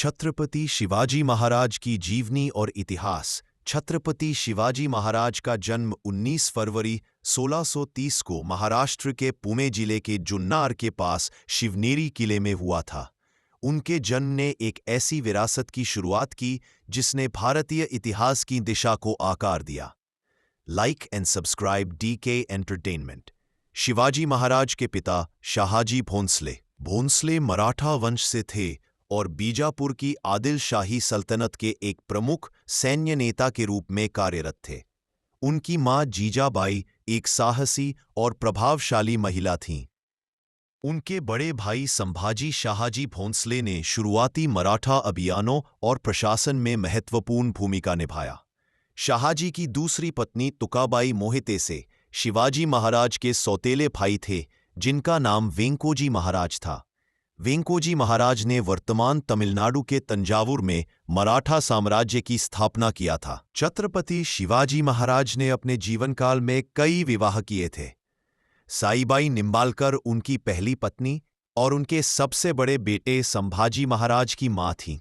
छत्रपति शिवाजी महाराज की जीवनी और इतिहास। छत्रपति शिवाजी महाराज का जन्म 19 फरवरी 1630 को महाराष्ट्र के पुणे जिले के जुन्नर के पास शिवनेरी किले में हुआ था। उनके जन्म ने एक ऐसी विरासत की शुरुआत की जिसने भारतीय इतिहास की दिशा को आकार दिया। Like and subscribe DK entertainment. Shivaji Maharaj के पिता शहाजी भोंसले मराठा वंश से थे और बीजापुर की आदिल शाही सल्तनत के एक प्रमुख सैन्य नेता के रूप में कार्यरत थे। उनकी मां जीजाबाई एक साहसी और प्रभावशाली महिला थीं। उनके बड़े भाई संभाजी शाहाजी भोंसले ने शुरुआती मराठा अभियानों और प्रशासन में महत्वपूर्ण भूमिका निभाया। शाहाजी की दूसरी पत्नी तुकाबाई मोहिते से शिवाजी महाराज के सौतेले भाई थे, जिनका नाम वेंकोजी महाराज था। वेंकोजी महाराज ने वर्तमान तमिलनाडु के तंजावुर में मराठा साम्राज्य की स्थापना किया था। छत्रपति शिवाजी महाराज ने अपने जीवनकाल में कई विवाह किए थे। साईबाई निंबालकर उनकी पहली पत्नी और उनके सबसे बड़े बेटे संभाजी महाराज की मां थीं।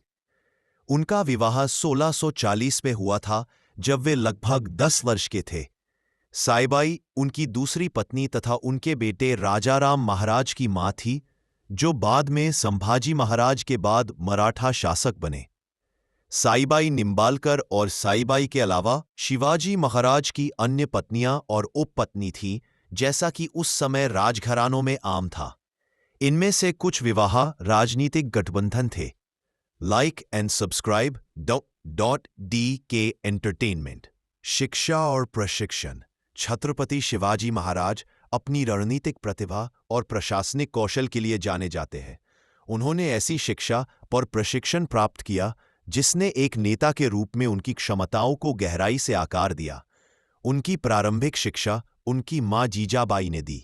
उनका विवाह 1640 में हुआ था, जब वे लगभग 10 वर्ष के थे। साईबाई उनकी दूसरी पत्नी तथा उनके बेटे राजाराम महाराज की मां थी, जो बाद में संभाजी महाराज के बाद मराठा शासक बने। साईबाई निंबालकर और साईबाई के अलावा शिवाजी महाराज की अन्य पत्नियां और उपपत्नी थीं, जैसा कि उस समय राजघरानों में आम था। इनमें से कुछ विवाह राजनीतिक गठबंधन थे। Like and subscribe DK entertainment. शिक्षा और प्रशिक्षण। छत्रपति शिवाजी महाराज अपनी रणनीतिक प्रतिभा और प्रशासनिक कौशल के लिए जाने जाते हैं। उन्होंने ऐसी शिक्षा और प्रशिक्षण प्राप्त किया जिसने एक नेता के रूप में उनकी क्षमताओं को गहराई से आकार दिया। उनकी प्रारंभिक शिक्षा उनकी मां जीजाबाई ने दी।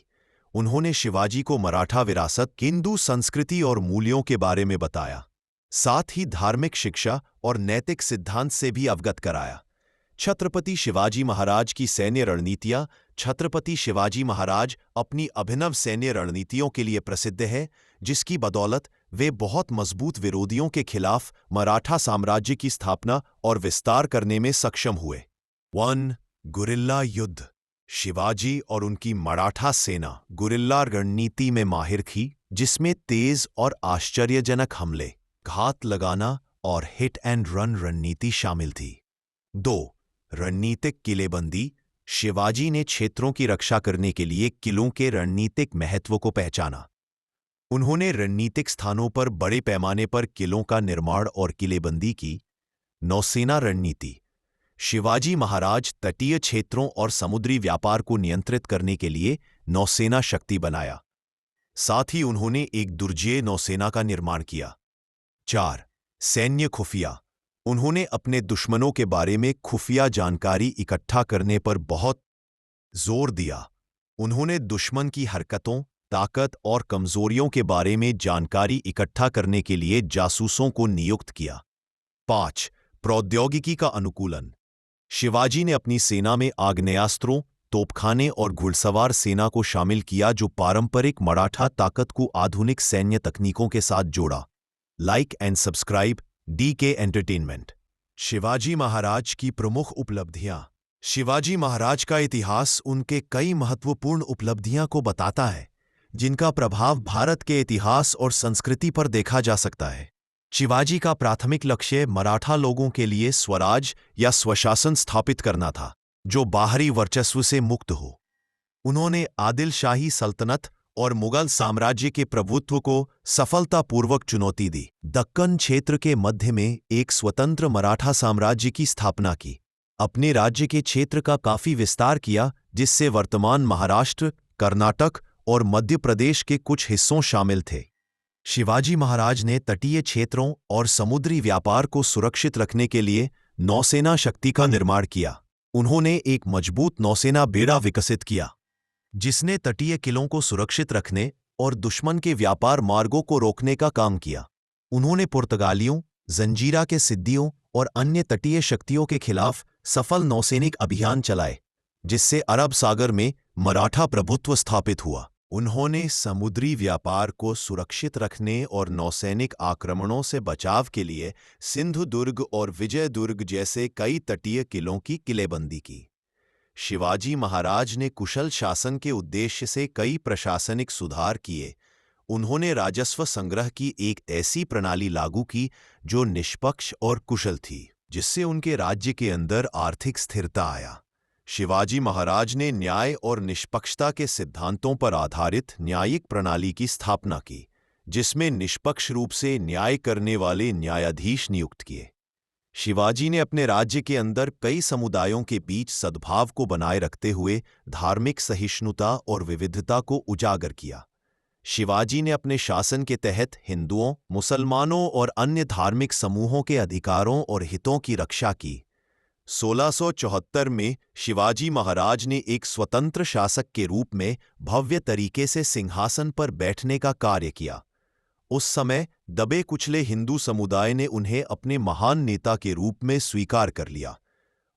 उन्होंने शिवाजी को मराठा विरासत, हिंदू संस्कृति और मूल्यों के बारे में बताया, साथ ही धार्मिक शिक्षा और नैतिक सिद्धांत से भी अवगत कराया। छत्रपति शिवाजी महाराज की सैन्य रणनीतियां। छत्रपति शिवाजी महाराज अपनी अभिनव सैन्य रणनीतियों के लिए प्रसिद्ध है, जिसकी बदौलत वे बहुत मजबूत विरोधियों के खिलाफ मराठा साम्राज्य की स्थापना और विस्तार करने में सक्षम हुए। 1. गुरिल्ला युद्ध। शिवाजी और उनकी मराठा सेना गुरिल्ला रणनीति में माहिर थी, जिसमें तेज और आश्चर्यजनक हमले, घात लगाना और हिट एंड रन रणनीति शामिल थी। 2. रणनीतिक किलेबंदी। शिवाजी ने क्षेत्रों की रक्षा करने के लिए किलों के रणनीतिक महत्व को पहचाना। उन्होंने रणनीतिक स्थानों पर बड़े पैमाने पर किलों का निर्माण और किलेबंदी की। नौसेना रणनीति। शिवाजी महाराज तटीय क्षेत्रों और समुद्री व्यापार को नियंत्रित करने के लिए नौसेना शक्ति बनाया। साथ ही उन्होंने एक दुर्जेय नौसेना का निर्माण किया। 4. सैन्य खुफिया। उन्होंने अपने दुश्मनों के बारे में खुफिया जानकारी इकट्ठा करने पर बहुत जोर दिया। उन्होंने दुश्मन की हरकतों, ताकत और कमजोरियों के बारे में जानकारी इकट्ठा करने के लिए जासूसों को नियुक्त किया। 5. प्रौद्योगिकी का अनुकूलन। शिवाजी ने अपनी सेना में आग्नेयास्त्रों, तोपखाने और घुड़सवार सेना को शामिल किया, जो पारंपरिक मराठा ताकत को आधुनिक सैन्य तकनीकों के साथ जोड़ा। Like and subscribe DK entertainment. Shivaji Maharaj की प्रमुख उपलब्धियां। शिवाजी महाराज का इतिहास उनके कई महत्वपूर्ण उपलब्धियां को बताता है, जिनका प्रभाव भारत के इतिहास और संस्कृति पर देखा जा सकता है। शिवाजी का प्राथमिक लक्ष्य मराठा लोगों के लिए स्वराज या स्वशासन स्थापित करना था, जो बाहरी वर्चस्व से मुक्त हो। उन्होंने आदिल शाही सल्तनत और मुगल साम्राज्य के प्रभुत्व को सफलतापूर्वक चुनौती दी। दक्कन क्षेत्र के मध्य में एक स्वतंत्र मराठा साम्राज्य की स्थापना की। अपने राज्य के क्षेत्र का काफी विस्तार किया, जिससे वर्तमान महाराष्ट्र, कर्नाटक और मध्य प्रदेश के कुछ हिस्सों शामिल थे। शिवाजी महाराज ने तटीय क्षेत्रों और समुद्री व्यापार को सुरक्षित रखने के लिए नौसेना शक्ति का निर्माण किया। उन्होंने एक मजबूत नौसेना बेड़ा विकसित किया, जिसने तटीय किलों को सुरक्षित रखने और दुश्मन के व्यापार मार्गों को रोकने का काम किया। उन्होंने पुर्तगालियों, जंजीरा के सिद्दियों और अन्य तटीय शक्तियों के खिलाफ सफल नौसैनिक अभियान चलाए, जिससे अरब सागर में मराठा प्रभुत्व स्थापित हुआ। उन्होंने समुद्री व्यापार को सुरक्षित रखने और नौसैनिक आक्रमणों से बचाव के लिए सिंधुदुर्ग और विजयदुर्ग जैसे कई तटीय किलों की किलेबंदी की। शिवाजी महाराज ने कुशल शासन के उद्देश्य से कई प्रशासनिक सुधार किए। उन्होंने राजस्व संग्रह की एक ऐसी प्रणाली लागू की जो निष्पक्ष और कुशल थी, जिससे उनके राज्य के अंदर आर्थिक स्थिरता आया। शिवाजी महाराज ने न्याय और निष्पक्षता के सिद्धांतों पर आधारित न्यायिक प्रणाली की स्थापना की, जिसमें निष्पक्ष रूप से न्याय करने वाले न्यायाधीश नियुक्त किए। शिवाजी ने अपने राज्य के अंदर कई समुदायों के बीच सद्भाव को बनाए रखते हुए धार्मिक सहिष्णुता और विविधता को उजागर किया। शिवाजी ने अपने शासन के तहत हिंदुओं, मुसलमानों और अन्य धार्मिक समूहों के अधिकारों और हितों की रक्षा की। 1674 में शिवाजी महाराज ने एक स्वतंत्र शासक के रूप में भव्य तरीके से सिंहासन पर बैठने का कार्य किया। उस समय दबे कुचले हिंदू समुदाय ने उन्हें अपने महान नेता के रूप में स्वीकार कर लिया।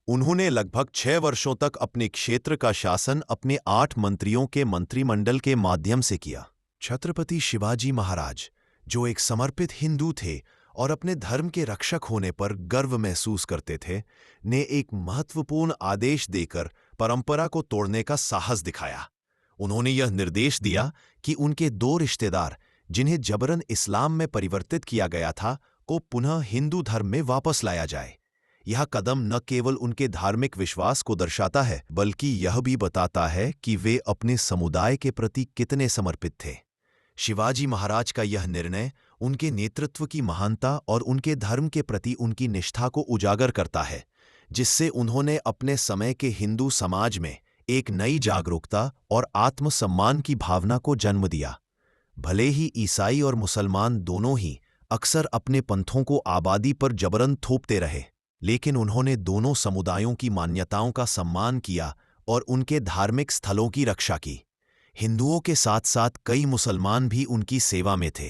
उन्होंने लगभग 6 वर्षों तक अपने क्षेत्र का शासन अपने 8 मंत्रियों के मंत्रिमंडल के माध्यम से किया। छत्रपति शिवाजी महाराज, जो एक समर्पित हिंदू थे और अपने धर्म के रक्षक होने पर गर्व महसूस करते थे, ने एक महत्वपूर्ण आदेश देकर परंपरा को तोड़ने का साहस दिखाया। उन्होंने यह निर्देश दिया कि उनके 2 रिश्तेदार, जिन्हें जबरन इस्लाम में परिवर्तित किया गया था, को पुनः हिंदू धर्म में वापस लाया जाए। यह कदम न केवल उनके धार्मिक विश्वास को दर्शाता है, बल्कि यह भी बताता है कि वे अपने समुदाय के प्रति कितने समर्पित थे। शिवाजी महाराज का यह निर्णय उनके नेतृत्व की महानता और उनके धर्म के प्रति उनकी निष्ठा को उजागर करता है, जिससे उन्होंने अपने समय के हिंदू समाज में एक नई जागरूकता और आत्मसम्मान की भावना को जन्म दिया। भले ही ईसाई और मुसलमान दोनों ही अक्सर अपने पंथों को आबादी पर जबरन थोपते रहे, लेकिन उन्होंने दोनों समुदायों की मान्यताओं का सम्मान किया और उनके धार्मिक स्थलों की रक्षा की। हिंदुओं के साथ साथ कई मुसलमान भी उनकी सेवा में थे।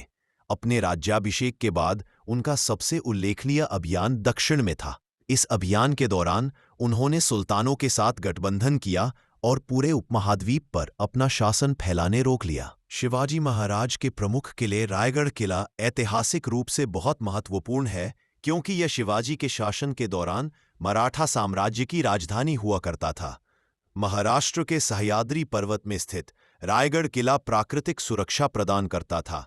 अपने राज्याभिषेक के बाद उनका सबसे उल्लेखनीय अभियान दक्षिण में था। इस अभियान के दौरान उन्होंने सुल्तानों के साथ गठबंधन किया और पूरे उपमहाद्वीप पर अपना शासन फैलाने रोक लिया। शिवाजी महाराज के प्रमुख किले रायगढ़ किला ऐतिहासिक रूप से बहुत महत्वपूर्ण है, क्योंकि यह शिवाजी के शासन के दौरान मराठा साम्राज्य की राजधानी हुआ करता था। महाराष्ट्र के सह्याद्री पर्वत में स्थित रायगढ़ किला प्राकृतिक सुरक्षा प्रदान करता था।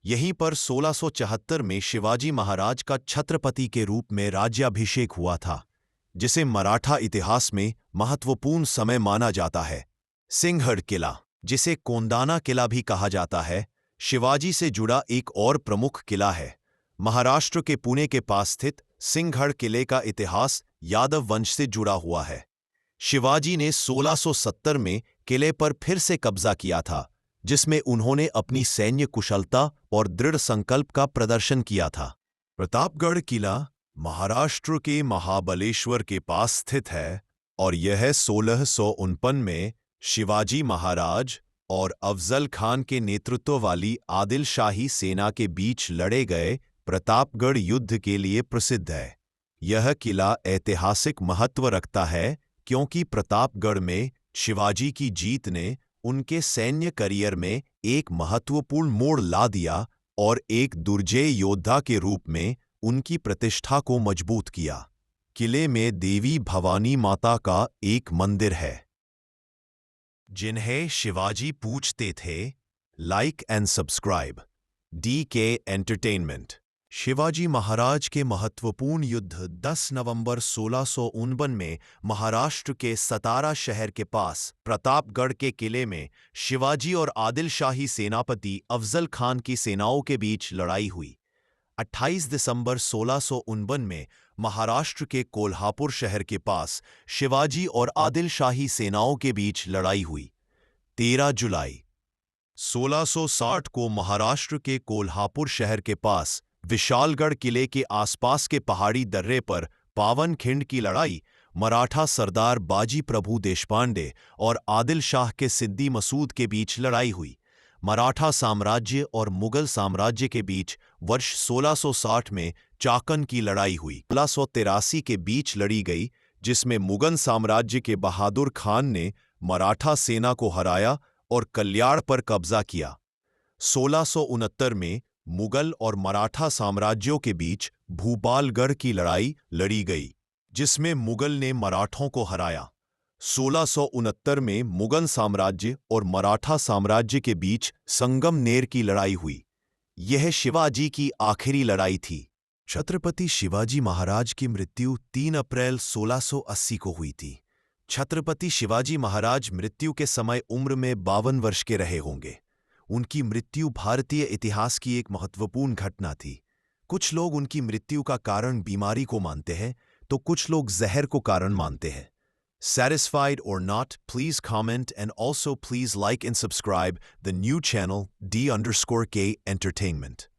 यहीं पर 1674 में शिवाजी महाराज का छत्रपति के रूप में राज्याभिषेक हुआ था, जिसे मराठा इतिहास में महत्वपूर्ण समय माना जाता है। सिंहगढ़ किला, जिसे कोंडाना किला भी कहा जाता है, शिवाजी से जुड़ा एक और प्रमुख किला है। महाराष्ट्र के पुणे के पास स्थित सिंहगढ़ किले का इतिहास यादव वंश से जुड़ा हुआ है। शिवाजी ने 1670 में किले पर फिर से कब्जा किया था, जिसमें उन्होंने अपनी सैन्य कुशलता और दृढ़ संकल्प का प्रदर्शन किया था। प्रतापगढ़ किला महाराष्ट्र के महाबलेश्वर के पास स्थित है और यह 1649 में शिवाजी महाराज और अफजल खान के नेतृत्व वाली आदिल शाही सेना के बीच लड़े गए प्रतापगढ़ युद्ध के लिए प्रसिद्ध है। यह किला ऐतिहासिक महत्व रखता है क्योंकि प्रतापगढ़ में शिवाजी की जीत ने उनके सैन्य करियर में एक महत्वपूर्ण मोड़ ला दिया और एक दुर्जेय योद्धा के रूप में उनकी प्रतिष्ठा को मजबूत किया। किले में देवी भवानी माता का एक मंदिर है, जिन्हें शिवाजी पूजते थे। Like and subscribe. DK entertainment. Shivaji Maharaj के महत्वपूर्ण युद्ध 10 नवंबर 1649 में महाराष्ट्र के सतारा शहर के पास प्रतापगढ़ के किले में शिवाजी और आदिल शाही सेनापति अफजल खान की सेनाओं के बीच लड़ाई हुई। 28 दिसंबर 1649 में महाराष्ट्र के कोल्हापुर शहर के पास शिवाजी और आदिल शाही सेनाओं के बीच लड़ाई हुई। 13 जुलाई 1660 को महाराष्ट्र के कोल्हापुर शहर के पास विशालगढ़ किले के आसपास के पहाड़ी दर्रे पर पावनखिंड की लड़ाई मराठा सरदार बाजी प्रभु देशपांडे और आदिल शाह के सिद्दी मसूद के बीच लड़ाई हुई। मराठा साम्राज्य और मुगल साम्राज्य के बीच वर्ष 1660 में चाकन की लड़ाई हुई। 1683 के बीच लड़ी गई, जिसमें मुगल साम्राज्य के बहादुर खान ने मराठा सेना को हराया और कल्याण पर कब्जा किया। 1669 में मुगल और मराठा साम्राज्यों के बीच भूपालगढ़ की लड़ाई लड़ी गई, जिसमें मुगल ने मराठों को हराया। 1669 में मुगल साम्राज्य और मराठा साम्राज्य के बीच संगमनेर की लड़ाई हुई। यह शिवाजी की आखिरी लड़ाई थी। छत्रपति शिवाजी महाराज की मृत्यु 3 अप्रैल 1680 को हुई थी। छत्रपति शिवाजी महाराज मृत्यु के समय उम्र में 52 वर्ष के रहे होंगे। उनकी मृत्यु भारतीय इतिहास की एक महत्वपूर्ण घटना थी। कुछ लोग उनकी मृत्यु का कारण बीमारी को मानते हैं, तो कुछ लोग जहर को कारण मानते हैं। Satisfied or not, please comment and also please like and subscribe the new channel D_K Entertainment.